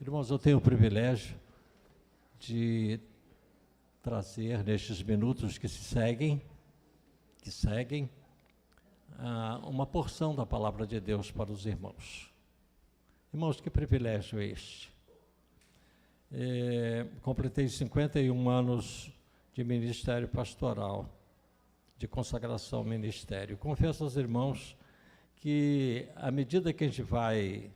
Irmãos, eu tenho o privilégio de trazer nestes minutos que seguem, uma porção da palavra de Deus para os irmãos. Irmãos, que privilégio é este? Completei 51 anos de ministério pastoral, de consagração ao ministério. Confesso aos irmãos que, à medida que a gente vai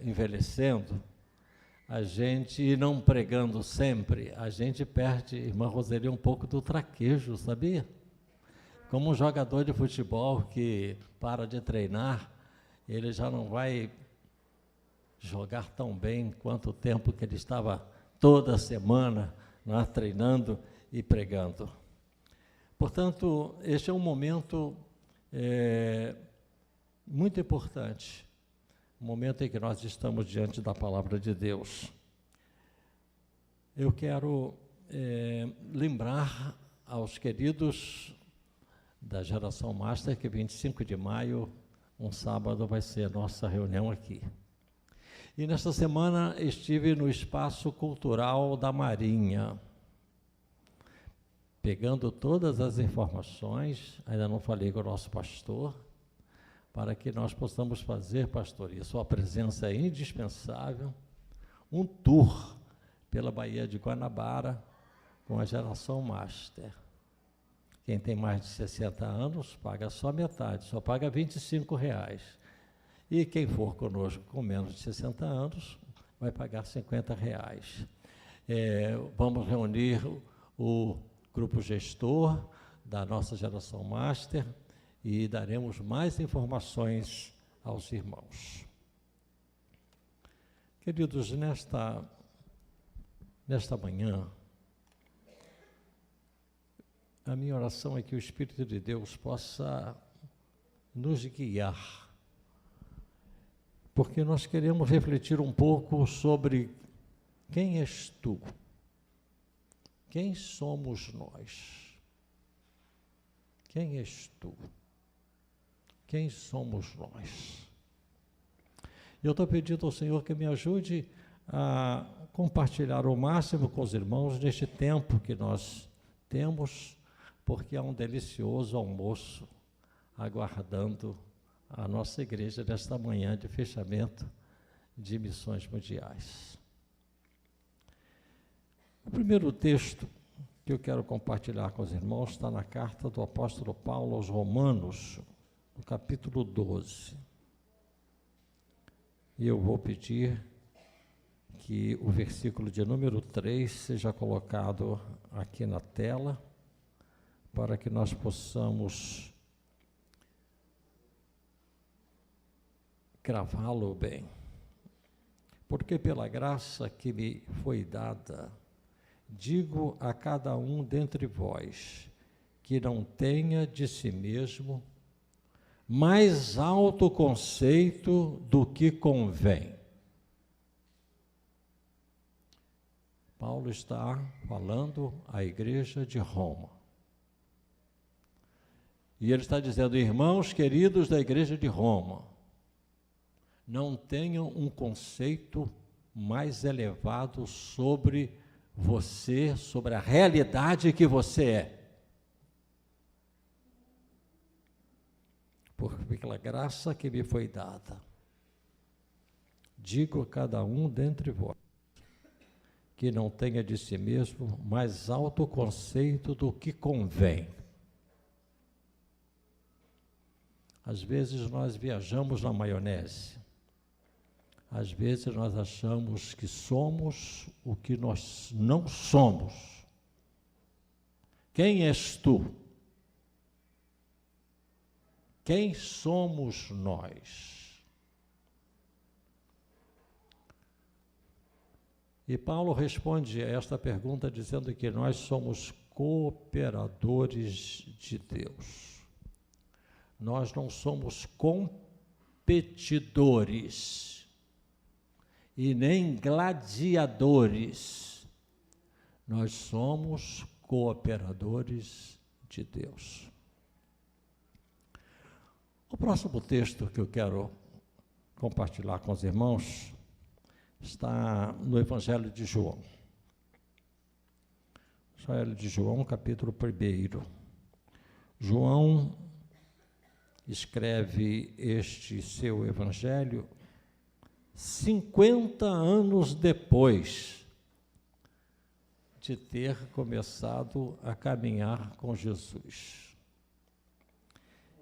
envelhecendo, a gente não pregando sempre, a gente perde, irmã Roseli, um pouco do traquejo, sabia? Como um jogador de futebol que para de treinar, ele já não vai jogar tão bem quanto o tempo que ele estava toda semana treinando e pregando. Portanto, este é um momento muito importante, um momento em que nós estamos diante da palavra de Deus. Eu quero lembrar aos queridos da Geração Master que 25 de maio, um sábado, vai ser a nossa reunião aqui. E nesta semana estive no Espaço Cultural da Marinha, pegando todas as informações, ainda não falei com o nosso pastor, para que nós possamos fazer, pastor, e sua presença é indispensável, um tour pela Baía de Guanabara com a Geração Master. Quem tem mais de 60 anos paga só metade, só paga R$25. E quem for conosco com menos de 60 anos vai pagar R$50. Vamos reunir o grupo gestor da nossa Geração Master e daremos mais informações aos irmãos. Queridos, nesta manhã, a minha oração é que o Espírito de Deus possa nos guiar, porque nós queremos refletir um pouco sobre quem és tu, quem somos nós, quem és tu, quem somos nós. Eu estou pedindo ao Senhor que me ajude a compartilhar o máximo com os irmãos neste tempo que nós temos, porque há um delicioso almoço aguardando a nossa igreja nesta manhã de fechamento de missões mundiais. O primeiro texto que eu quero compartilhar com os irmãos está na carta do apóstolo Paulo aos Romanos, no capítulo 12. E eu vou pedir que o versículo de número 3 seja colocado aqui na tela, para que nós possamos gravá-lo bem. Porque pela graça que me foi dada, digo a cada um dentre vós, que não tenha de si mesmo mais alto conceito do que convém. Paulo está falando à igreja de Roma. E ele está dizendo: irmãos queridos da igreja de Roma, não tenham um conceito mais elevado sobre você, sobre a realidade que você é. Porque pela graça que me foi dada, digo a cada um dentre vós, que não tenha de si mesmo mais alto conceito do que convém. Às vezes nós viajamos na maionese. Às vezes nós achamos que somos o que nós não somos. Quem és tu? Quem somos nós? E Paulo responde a esta pergunta dizendo que nós somos cooperadores de Deus. Nós não somos competidores e nem gladiadores. Nós somos cooperadores de Deus. O próximo texto que eu quero compartilhar com os irmãos está no Evangelho de João. Evangelho de João, capítulo 1. João escreve este seu evangelho 50 anos depois de ter começado a caminhar com Jesus.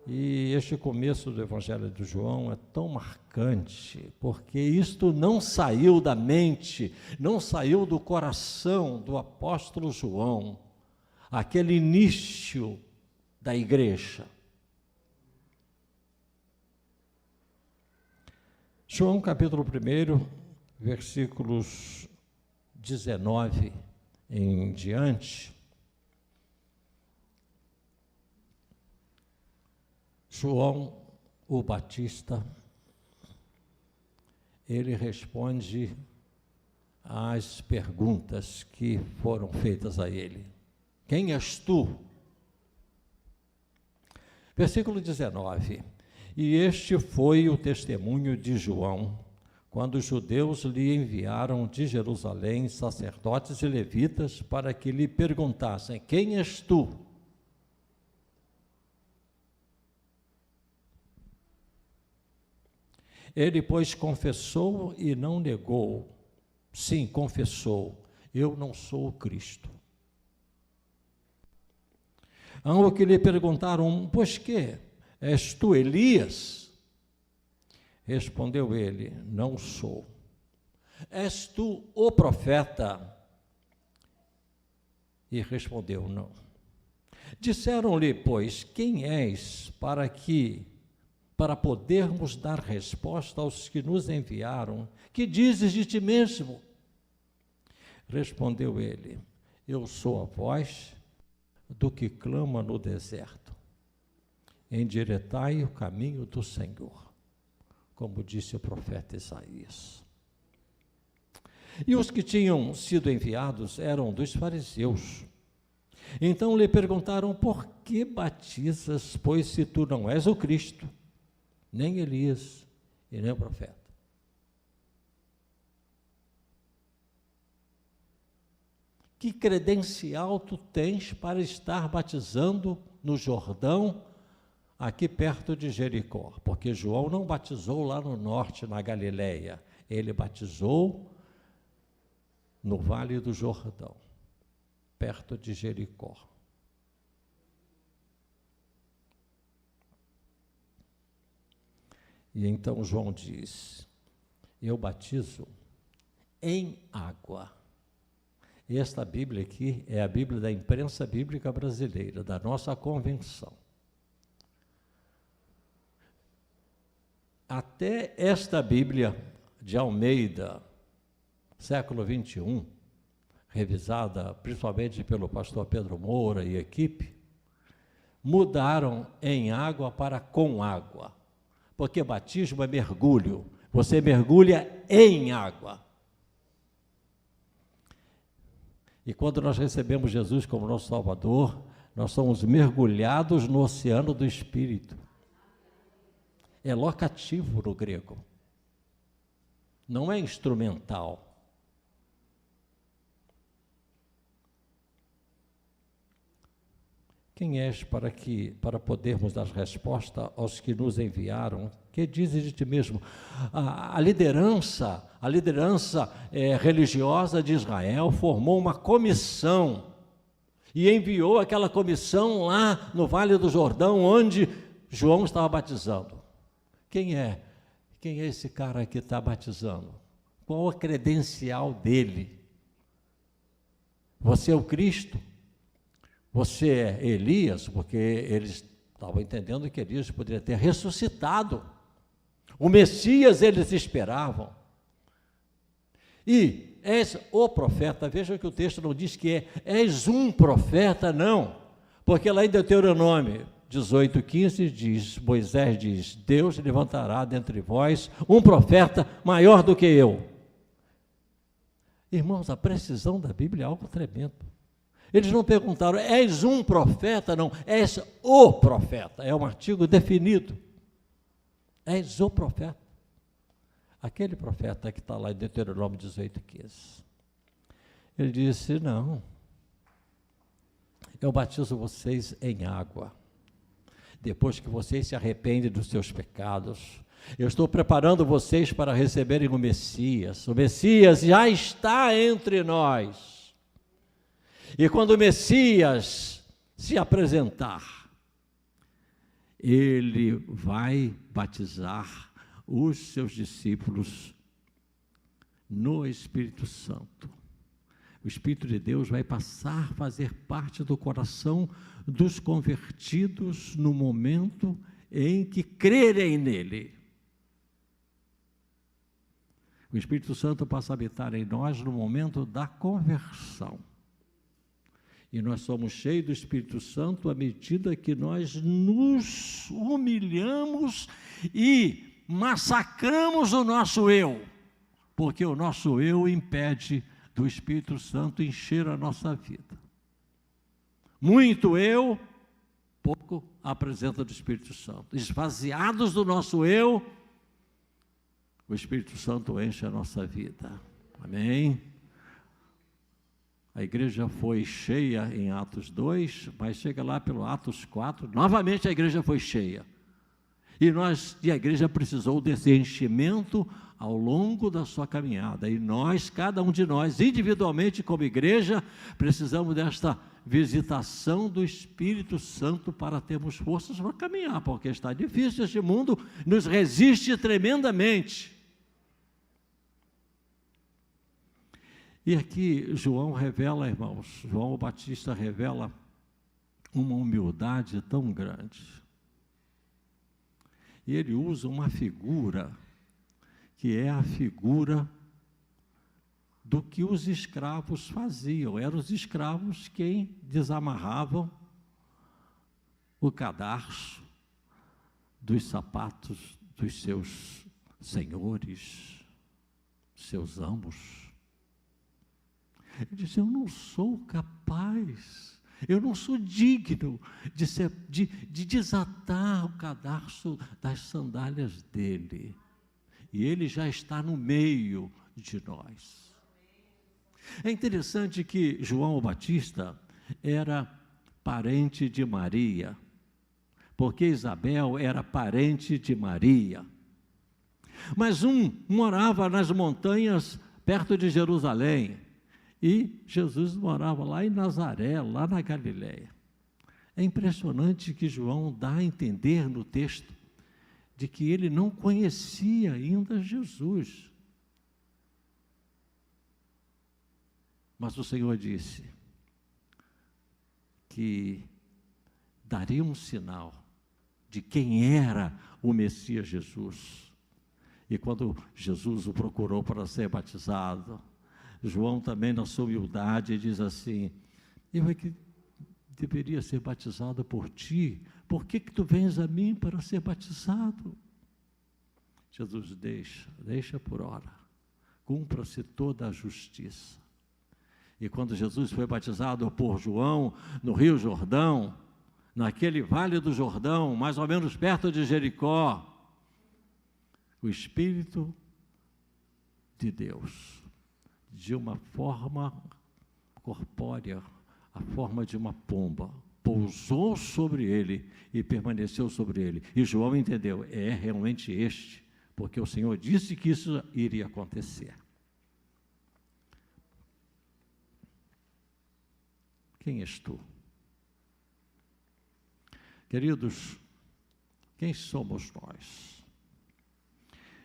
E este começo do Evangelho de João é tão marcante, porque isto não saiu da mente, não saiu do coração do apóstolo João, aquele início da igreja. João capítulo 1, versículos 19 em diante, João o Batista, ele responde às perguntas que foram feitas a ele. Quem és tu? Versículo 19. E este foi o testemunho de João, quando os judeus lhe enviaram de Jerusalém sacerdotes e levitas para que lhe perguntassem: quem és tu? Ele, pois, confessou e não negou. Sim, confessou: eu não sou o Cristo. Ao que lhe perguntaram: pois que? És tu Elias? Respondeu ele: não sou. És tu o profeta? E respondeu: não. Disseram-lhe, pois, quem és para podermos dar resposta aos que nos enviaram? Que dizes de ti mesmo? Respondeu ele: eu sou a voz do que clama no deserto. Endireitai o caminho do Senhor, como disse o profeta Isaías. E os que tinham sido enviados eram dos fariseus. Então lhe perguntaram: por que batizas, pois se tu não és o Cristo, nem Elias e nem o profeta? Que credencial tu tens para estar batizando no Jordão, aqui perto de Jericó? Porque João não batizou lá no norte, na Galileia. Ele batizou no Vale do Jordão, perto de Jericó. E então João diz: eu batizo em água. Esta Bíblia aqui é a Bíblia da Imprensa Bíblica Brasileira, da nossa convenção. Até esta Bíblia de Almeida, século 21, revisada principalmente pelo pastor Pedro Moura e equipe, mudaram em água para com água, porque batismo é mergulho, você mergulha em água. E quando nós recebemos Jesus como nosso Salvador, nós somos mergulhados no oceano do Espírito. É locativo no grego, não é instrumental. Quem és para podermos dar resposta aos que nos enviaram? Que dizes de ti mesmo? A liderança religiosa de Israel formou uma comissão e enviou aquela comissão lá no Vale do Jordão, onde João estava batizando. Quem é esse cara que está batizando? Qual a credencial dele? Você é o Cristo? Você é Elias? Porque eles estavam entendendo que Elias poderia ter ressuscitado. O Messias eles esperavam. E és o profeta. Veja que o texto não diz que és um profeta, não. Porque lá em Deuteronômio 18:15 diz, Moisés diz: Deus levantará dentre vós um profeta maior do que eu. Irmãos, a precisão da Bíblia é algo tremendo. Eles não perguntaram: és um profeta? Não, és o profeta. É um artigo definido. És o profeta. aquele profeta que está lá em Deuteronômio 18:15. Ele disse: não, eu batizo vocês em água, depois que vocês se arrependem dos seus pecados, eu estou preparando vocês para receberem o Messias já está entre nós, e quando o Messias se apresentar, ele vai batizar os seus discípulos no Espírito Santo. O Espírito de Deus vai passar a fazer parte do coração dos convertidos no momento em que crerem nele. O Espírito Santo passa a habitar em nós no momento da conversão. E nós somos cheios do Espírito Santo à medida que nós nos humilhamos e massacramos o nosso eu, porque o nosso eu impede do Espírito Santo encher a nossa vida. Muito eu, pouco a presença do Espírito Santo. Esvaziados do nosso eu, o Espírito Santo enche a nossa vida. Amém? A igreja foi cheia em Atos 2, mas chega lá pelo Atos 4, novamente a igreja foi cheia. E a igreja precisou desse enchimento ao longo da sua caminhada. E nós, cada um de nós, individualmente como igreja, precisamos desta visitação do Espírito Santo para termos forças para caminhar, porque está difícil, este mundo nos resiste tremendamente. E aqui João revela, irmãos, João Batista revela uma humildade tão grande. E ele usa uma figura, que é a figura do que os escravos faziam. Eram os escravos quem desamarravam o cadarço dos sapatos dos seus senhores, seus amos. Ele disse: eu não sou capaz, eu não sou digno de desatar o cadarço das sandálias dele. E ele já está no meio de nós. É interessante que João Batista era parente de Maria, porque Isabel era parente de Maria. Mas um morava nas montanhas perto de Jerusalém, e Jesus morava lá em Nazaré, lá na Galileia. É impressionante que João dá a entender no texto de que ele não conhecia ainda Jesus. Mas o Senhor disse que daria um sinal de quem era o Messias Jesus. E quando Jesus o procurou para ser batizado, João também, na sua humildade, diz assim: eu é que deveria ser batizado por ti, por que tu vens a mim para ser batizado? Jesus deixa por hora, cumpra-se toda a justiça. E quando Jesus foi batizado por João, no Rio Jordão, naquele vale do Jordão, mais ou menos perto de Jericó, o Espírito de Deus, de uma forma corpórea, a forma de uma pomba, pousou sobre ele e permaneceu sobre ele. E João entendeu: é realmente este, porque o Senhor disse que isso iria acontecer. Quem és tu? Queridos, quem somos nós?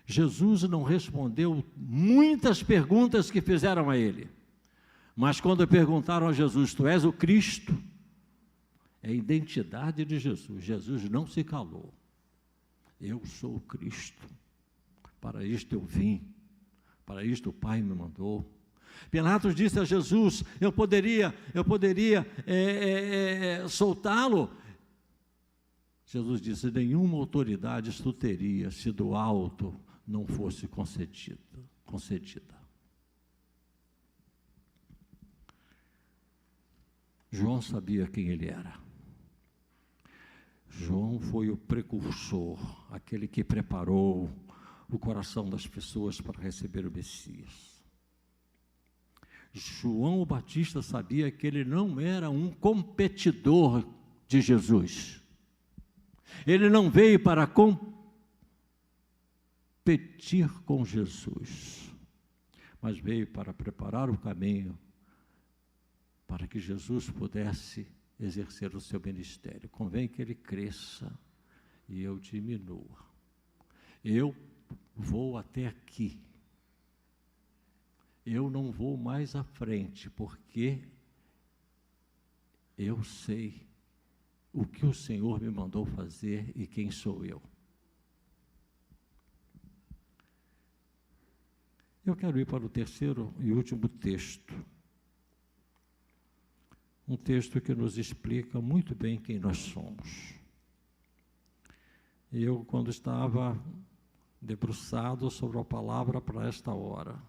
Jesus não respondeu muitas perguntas que fizeram a ele, mas quando perguntaram a Jesus: tu és o Cristo? É a identidade de Jesus. Jesus não se calou. Eu sou o Cristo, para isto eu vim, para isto o Pai me mandou. Pilatos disse a Jesus: eu poderia soltá-lo. Jesus disse: nenhuma autoridade tu terias se do alto não fosse concedida. João sabia quem ele era. João foi o precursor, aquele que preparou o coração das pessoas para receber o Messias. João Batista sabia que ele não era um competidor de Jesus. Ele não veio para competir com Jesus, mas veio para preparar o caminho para que Jesus pudesse exercer o seu ministério. Convém que ele cresça e eu diminua. Eu vou até aqui. Eu não vou mais à frente, porque eu sei o que o Senhor me mandou fazer e quem sou eu. Eu quero ir para o terceiro e último texto. Um texto que nos explica muito bem quem nós somos. Eu, quando estava debruçado sobre a palavra para esta hora,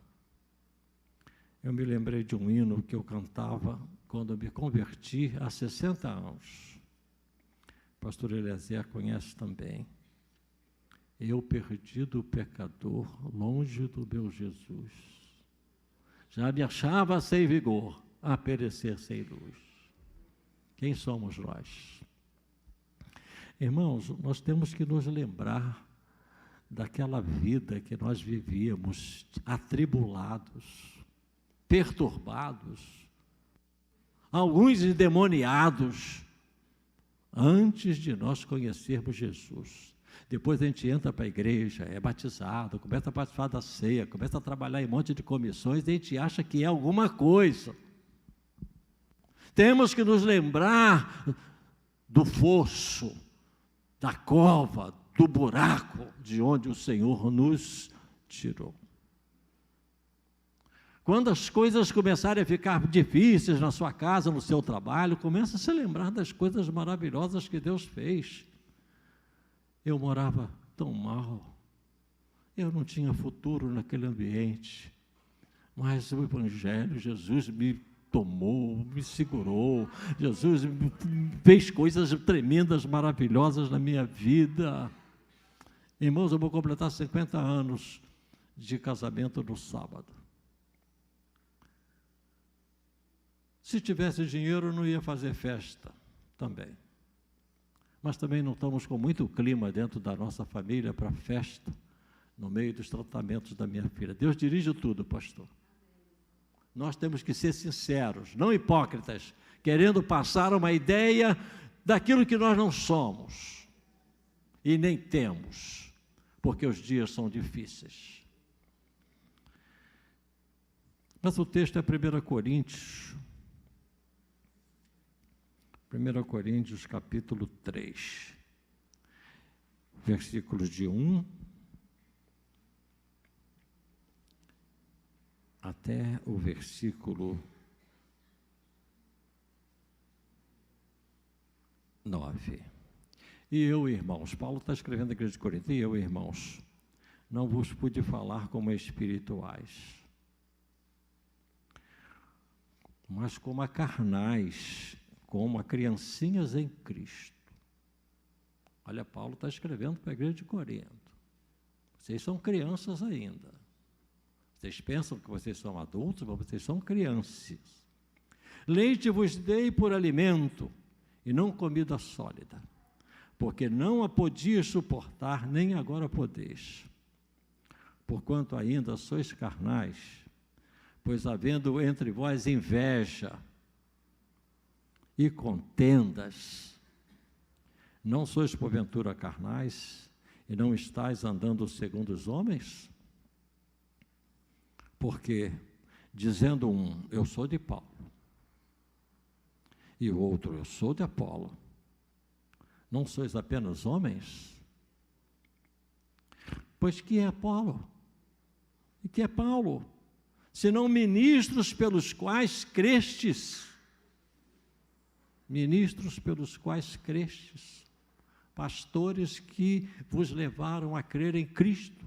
eu me lembrei de um hino que eu cantava quando eu me converti há 60 anos. O pastor Eliezer conhece também. Eu, perdido pecador, longe do meu Jesus, já me achava sem vigor, a perecer sem luz. Quem somos nós? Irmãos, nós temos que nos lembrar daquela vida que nós vivíamos, atribulados, perturbados, alguns endemoniados, antes de nós conhecermos Jesus. Depois a gente entra para a igreja, é batizado, começa a participar da ceia, começa a trabalhar em um monte de comissões, e a gente acha que é alguma coisa. Temos que nos lembrar do fosso, da cova, do buraco de onde o Senhor nos tirou. Quando as coisas começarem a ficar difíceis na sua casa, no seu trabalho, comece a se lembrar das coisas maravilhosas que Deus fez. Eu morava tão mal, eu não tinha futuro naquele ambiente, mas o Evangelho, Jesus me tomou, me segurou, Jesus fez coisas tremendas, maravilhosas na minha vida. Irmãos, eu vou completar 50 anos de casamento no sábado. Se tivesse dinheiro, eu não ia fazer festa também. Mas também não estamos com muito clima dentro da nossa família para festa, no meio dos tratamentos da minha filha. Deus dirige tudo, pastor. Nós temos que ser sinceros, não hipócritas, querendo passar uma ideia daquilo que nós não somos e nem temos, porque os dias são difíceis. Mas o texto é 1 Coríntios. 1 Coríntios, capítulo 3, versículos de 1 até o versículo 9. E eu, irmãos, Paulo está escrevendo a igreja de Corinto, e eu, irmãos, não vos pude falar como espirituais, mas como a carnais, como a criancinhas em Cristo. Olha, Paulo está escrevendo para a igreja de Corinto. Vocês são crianças ainda. Vocês pensam que vocês são adultos, mas vocês são crianças. Leite vos dei por alimento, e não comida sólida, porque não a podias suportar, nem agora podeis. Porquanto ainda sois carnais, pois havendo entre vós inveja e contendas, não sois porventura carnais, e não estáis andando segundo os homens? Porque, dizendo um, eu sou de Paulo, e o outro, eu sou de Apolo, não sois apenas homens? Pois que é Apolo? E que é Paulo? Senão ministros pelos quais crestes. Ministros pelos quais crestes, pastores que vos levaram a crer em Cristo.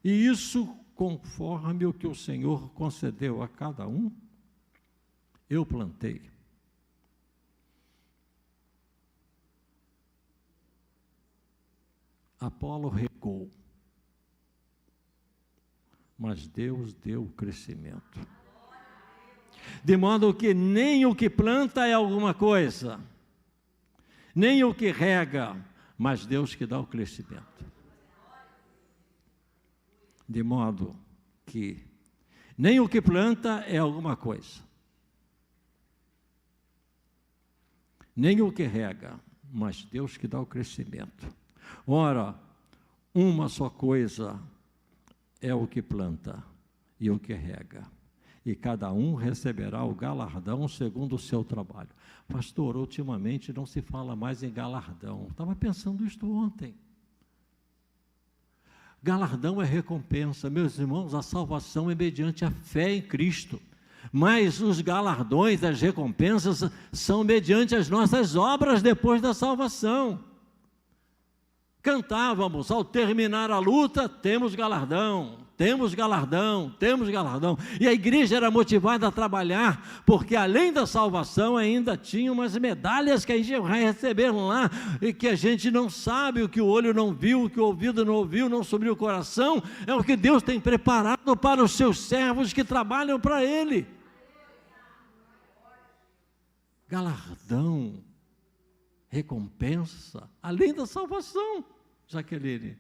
E isso conforme o que o Senhor concedeu a cada um, eu plantei. Apolo regou, mas Deus deu o crescimento. De modo que nem o que planta é alguma coisa, nem o que rega, mas Deus que dá o crescimento. De modo que nem o que planta é alguma coisa, nem o que rega, mas Deus que dá o crescimento. Ora, uma só coisa é o que planta e o que rega, e cada um receberá o galardão segundo o seu trabalho. Pastor, ultimamente não se fala mais em galardão. Estava pensando isto ontem. Galardão é recompensa. Meus irmãos, a salvação é mediante a fé em Cristo. Mas os galardões, as recompensas, são mediante as nossas obras depois da salvação. Cantávamos, ao terminar a luta, temos galardão, temos galardão, temos galardão. E a igreja era motivada a trabalhar, porque além da salvação ainda tinha umas medalhas que a gente vai receber lá, e que a gente não sabe, o que o olho não viu, o que o ouvido não ouviu, não subiu o coração, é o que Deus tem preparado para os seus servos que trabalham para Ele. Galardão, recompensa, além da salvação, Jaqueline,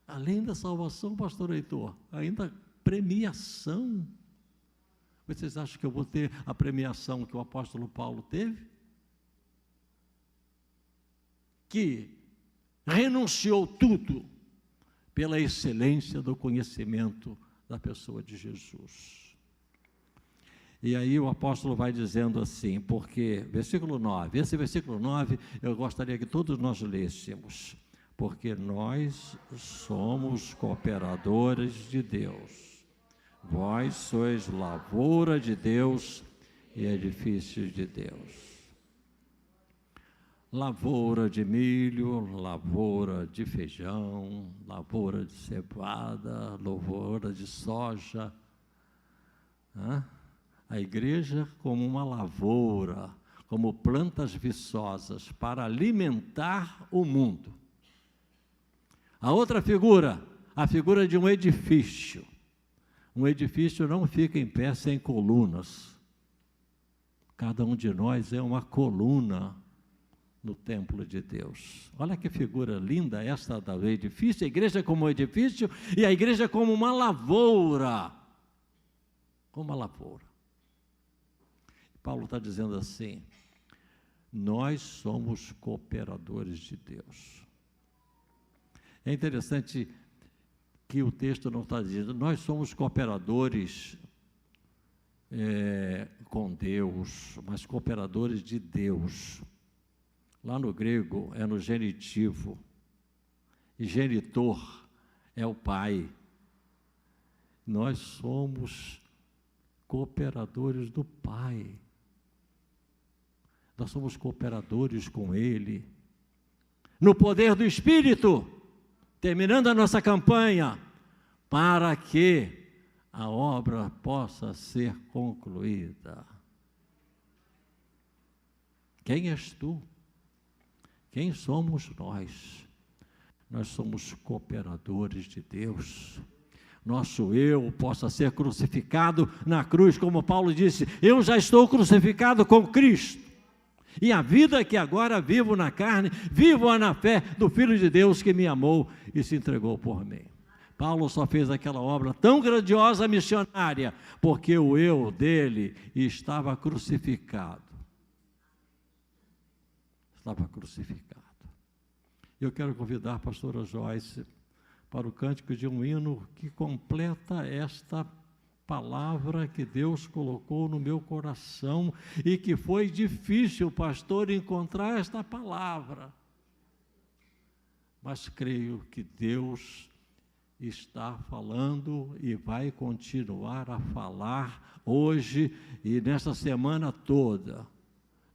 além da salvação, pastor Heitor, ainda premiação. Vocês acham que eu vou ter a premiação que o apóstolo Paulo teve? Que renunciou tudo pela excelência do conhecimento da pessoa de Jesus. E aí o apóstolo vai dizendo assim, porque, versículo 9, esse versículo 9, eu gostaria que todos nós lêssemos, porque nós somos cooperadores de Deus, vós sois lavoura de Deus e edifícios de Deus. Lavoura de milho, lavoura de feijão, lavoura de cevada, lavoura de soja. A igreja como uma lavoura, como plantas viçosas para alimentar o mundo. A outra figura, a figura de um edifício. Um edifício não fica em pé sem colunas. Cada um de nós é uma coluna no templo de Deus. Olha que figura linda esta do edifício, a igreja como um edifício e a igreja como uma lavoura. Como uma lavoura. Paulo está dizendo assim, nós somos cooperadores de Deus. É interessante que o texto não está dizendo, nós somos cooperadores com Deus, mas cooperadores de Deus. Lá no grego é no genitivo, e genitor é o pai. Nós somos cooperadores do Pai. Nós somos cooperadores com Ele. No poder do Espírito, terminando a nossa campanha, para que a obra possa ser concluída. Quem és tu? Quem somos nós? Nós somos cooperadores de Deus. Nosso eu possa ser crucificado na cruz, como Paulo disse, eu já estou crucificado com Cristo. E a vida que agora vivo na carne, vivo na fé do Filho de Deus que me amou e se entregou por mim. Paulo só fez aquela obra tão grandiosa missionária, porque o eu dele estava crucificado. Estava crucificado. Eu quero convidar a pastora Joyce para o cântico de um hino que completa esta palavra que Deus colocou no meu coração e que foi difícil, pastor, encontrar esta palavra. Mas creio que Deus está falando e vai continuar a falar hoje e nesta semana toda.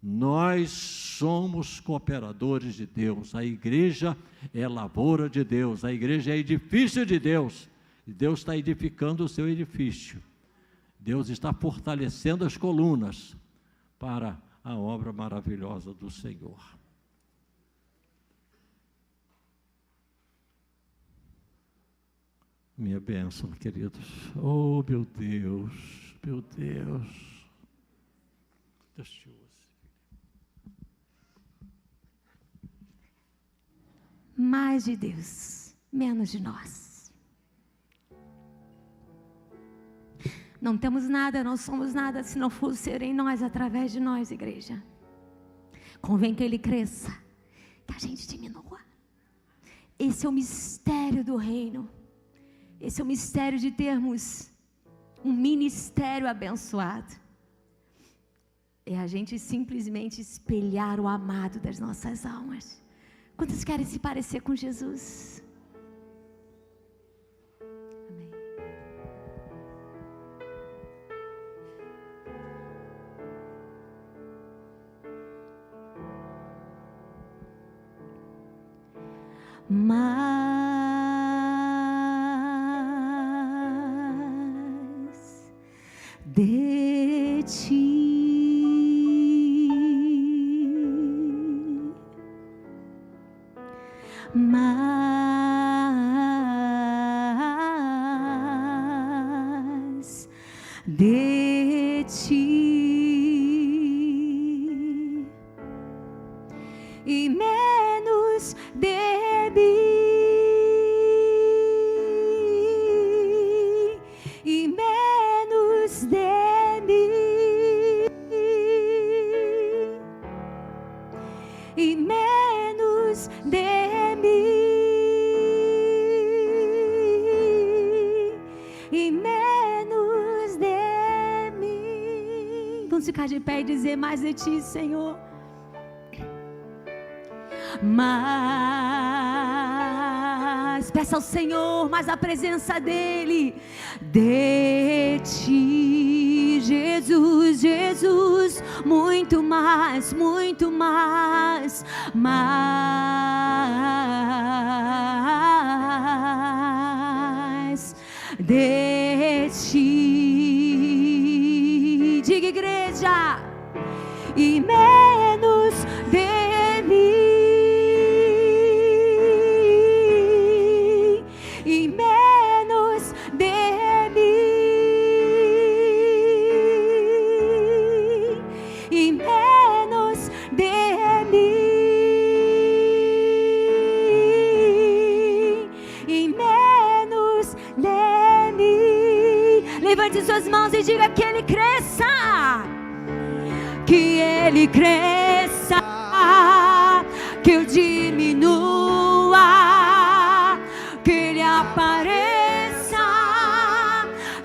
Nós somos cooperadores de Deus, a igreja é lavoura de Deus, a igreja é edifício de Deus, e Deus está edificando o seu edifício, Deus está fortalecendo as colunas para a obra maravilhosa do Senhor. Minha bênção, queridos. Oh, meu Deus, meu Deus. Deus te use. Mais de Deus, menos de nós. Não temos nada, não somos nada, se não for ser em nós, através de nós, igreja. Convém que Ele cresça, que a gente diminua. Esse é o mistério do reino. Esse é o mistério de termos um ministério abençoado. É a gente simplesmente espelhar o amado das nossas almas. Quantos querem se parecer com Jesus? Amém. Mas de ti mais de ti e menos de mim e menos de mim e menos de mim e menos de mim. Vamos ficar de pé e dizer: mais de ti, Senhor. Mas peça ao Senhor mais a presença dEle. De ti, Jesus, Jesus, muito mais, muito mais, mais de ti. Diga, igreja, e menos de mim. E menos de mim e menos de mim e menos de mim. Levante suas mãos e diga: que Ele cresça, que Ele cresça, que eu diminua, que Ele apareça,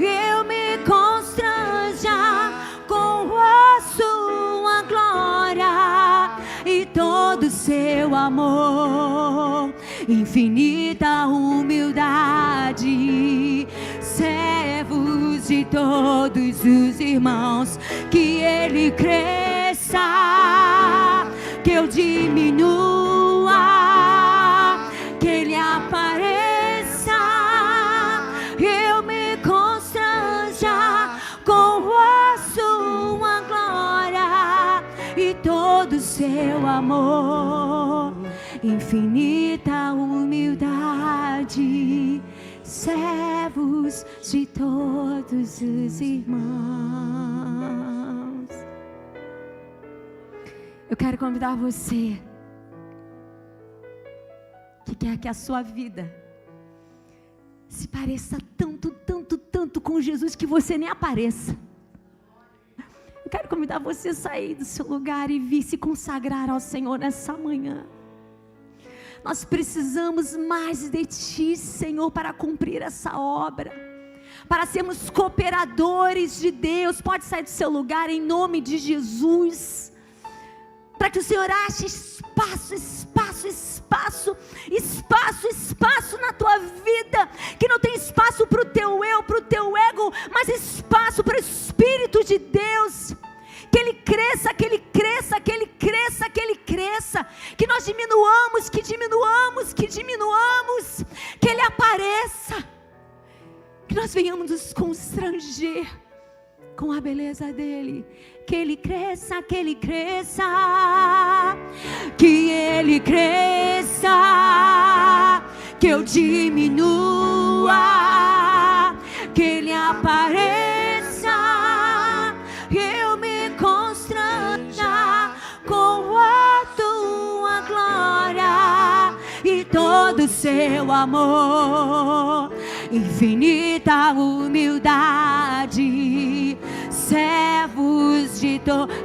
eu me constranja com a sua glória e todo o seu amor, infinita humildade, servos de todos os irmãos, que Ele cresça, que eu diminua, que Ele apareça, eu me constranja com a sua glória e todo o seu amor, infinita humildade, servos de todos os irmãos. Eu quero convidar você que quer que a sua vida se pareça tanto, tanto, tanto com Jesus que você nem apareça. Eu quero convidar você a sair do seu lugar e vir se consagrar ao Senhor nessa manhã. Nós precisamos mais de Ti, Senhor, para cumprir essa obra, para sermos cooperadores de Deus. Pode sair do seu lugar em nome de Jesus, para que o Senhor ache espaço, espaço, espaço, espaço, espaço na tua vida, que não tem espaço para o teu eu, para o teu ego, mas espaço para o Espírito de Deus, que Ele cresça, que Ele cresça, que Ele cresça, que Ele cresça, que nós diminuamos, que diminuamos, que diminuamos, que Ele apareça, que nós venhamos nos constranger com a beleza dEle, que Ele cresça, que Ele cresça, que Ele cresça, que eu diminua, que Ele apareça, eu me constranja com a tua glória e todo o seu amor, infinita humildade, servos de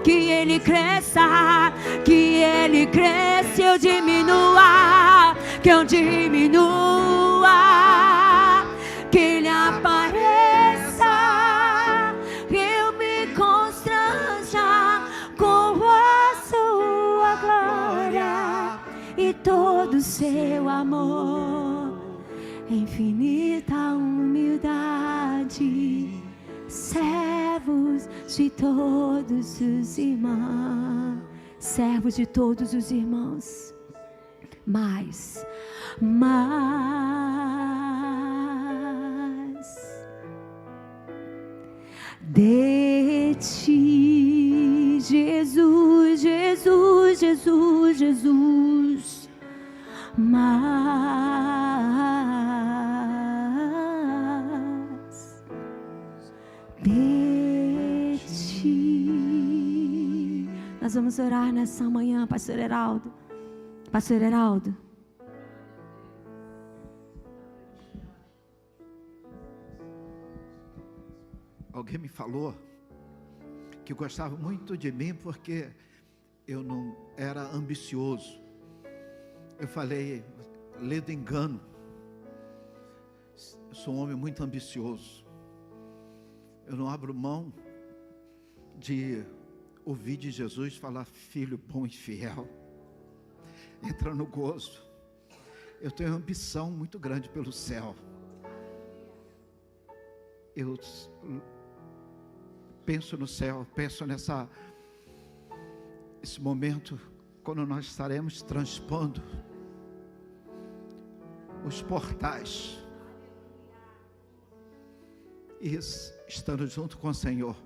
que Ele cresça, que Ele cresça, eu diminua, que eu diminua, que Ele apareça, eu me constranja com a sua glória e todo o seu amor, infinita humildade, servos de todos os irmãos, servos de todos os irmãos, mas de ti, Jesus, Jesus, Jesus, Jesus, mas de ti. Nós vamos orar nessa manhã, Pastor Heraldo. Pastor Heraldo. Alguém me falou que gostava muito de mim porque eu não era ambicioso. Eu falei, ledo engano. Eu sou um homem muito ambicioso. Eu não abro mão de ouvir de Jesus falar, filho bom e fiel, entra no gozo. Eu tenho uma ambição muito grande pelo céu. Eu penso no céu, penso esse momento quando nós estaremos transpondo os portais e estando junto com o Senhor.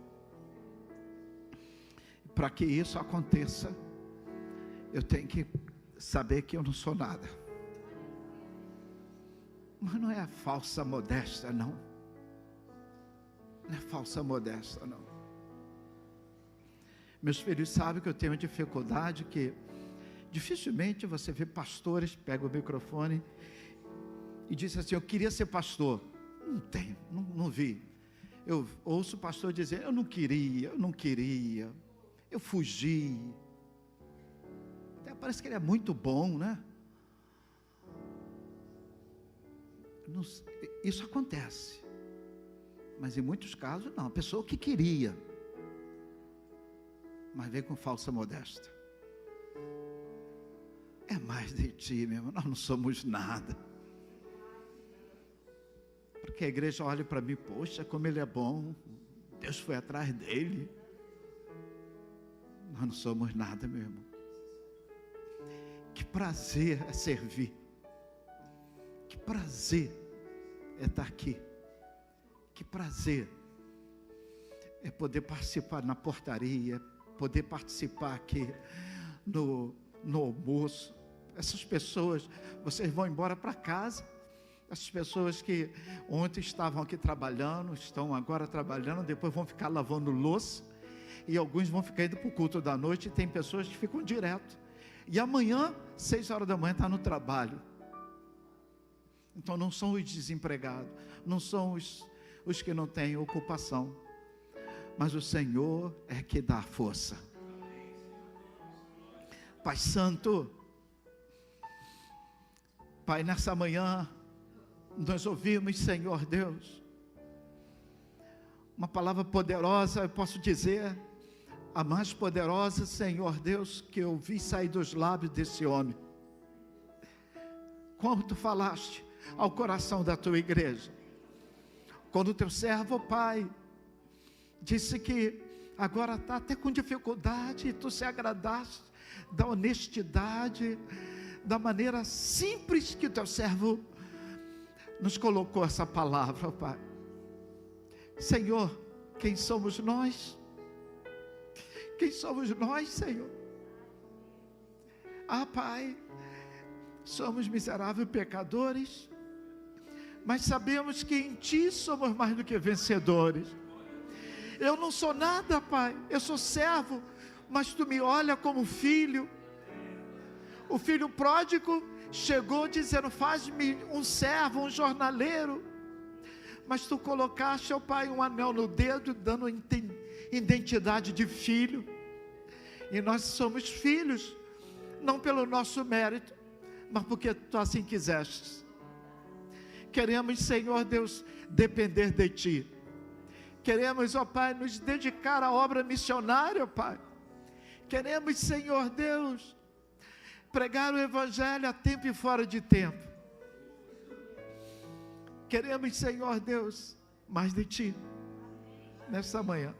Para que isso aconteça, eu tenho que saber que eu não sou nada. Mas não é a falsa modéstia, não. Não é falsa modéstia, não. Meus filhos sabem que eu tenho dificuldade, que dificilmente você vê pastores, pega o microfone e diz assim, eu queria ser pastor. Não tenho, não vi. Eu ouço o pastor dizer, eu não queria, eu fugi. Até parece que ele é muito bom, né? Isso acontece. Mas em muitos casos não, a pessoa que queria, mas veio com falsa modéstia. É mais de ti, meu irmão, nós não somos nada. Porque a igreja olha para mim, poxa, como ele é bom, Deus foi atrás dele. Nós não somos nada, meu irmão. Que prazer é servir. Que prazer é estar aqui. Que prazer é poder participar na portaria, poder participar aqui no almoço. Essas pessoas, vocês vão embora para casa. Essas pessoas que ontem estavam aqui trabalhando, estão agora trabalhando, depois vão ficar lavando louça. E alguns vão ficar indo para o culto da noite. E tem pessoas que ficam direto. E amanhã, 6 horas da manhã, está no trabalho. Então não são os desempregados, não são os que não têm ocupação, mas o Senhor é que dá força. Pai Santo, Pai, nessa manhã nós ouvimos, Senhor Deus, uma palavra poderosa, eu posso dizer, a mais poderosa, Senhor Deus, que eu vi sair dos lábios desse homem. Como tu falaste ao coração da tua igreja, quando o teu servo, Pai, disse que agora está até com dificuldade, e tu se agradaste da honestidade, da maneira simples que o teu servo nos colocou essa palavra, Pai. Senhor, quem somos nós? Quem somos nós, Senhor? Pai, somos miseráveis pecadores, mas sabemos que em Ti somos mais do que vencedores. Eu não sou nada, Pai, eu sou servo, mas Tu me olha como filho. O filho pródigo chegou dizendo: faz-me um servo, um jornaleiro. Mas Tu colocaste, ó Pai, um anel no dedo, dando identidade de filho. E nós somos filhos, não pelo nosso mérito, mas porque Tu assim quiseste. Queremos, Senhor Deus, depender de Ti. Queremos, ó Pai, nos dedicar à obra missionária, ó Pai. Queremos, Senhor Deus, pregar o Evangelho a tempo e fora de tempo. Queremos, Senhor Deus, mais de Ti, nesta manhã.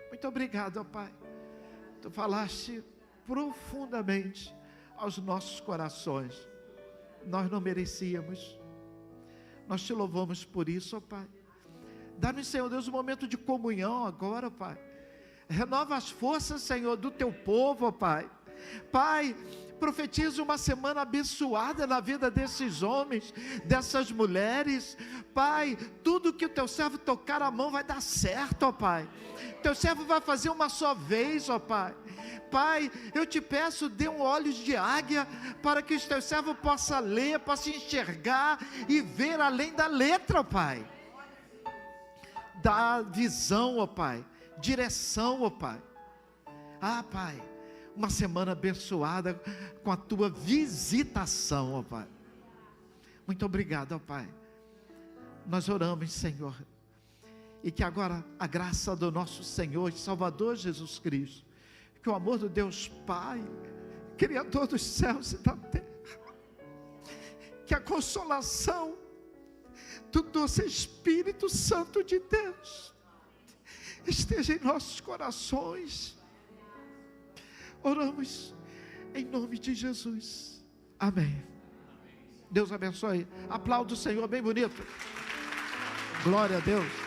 Muito obrigado, ó Pai. Tu falaste profundamente aos nossos corações. Nós não merecíamos. Nós Te louvamos por isso, ó Pai. Dá-nos, Senhor Deus, um momento de comunhão agora, ó Pai. Renova as forças, Senhor, do Teu povo, ó Pai. Pai, profetiza uma semana abençoada na vida desses homens, dessas mulheres. Pai, tudo que o Teu servo tocar a mão vai dar certo, ó Pai. Teu servo vai fazer uma só vez, ó Pai. Pai, eu Te peço, dê um olhos de águia, para que o Teu servo possa ler, possa enxergar e ver além da letra, ó Pai. Dá visão, ó Pai, direção, ó Pai. Pai, uma semana abençoada com a Tua visitação, ó Pai. Muito obrigado, ó Pai. Nós oramos, Senhor, e que agora a graça do nosso Senhor e Salvador Jesus Cristo, que o amor do Deus Pai, Criador dos céus e da terra, que a consolação do doce Espírito Santo de Deus esteja em nossos corações. Oramos em nome de Jesus. Amém. Deus abençoe. Aplauda o Senhor bem bonito. Glória a Deus.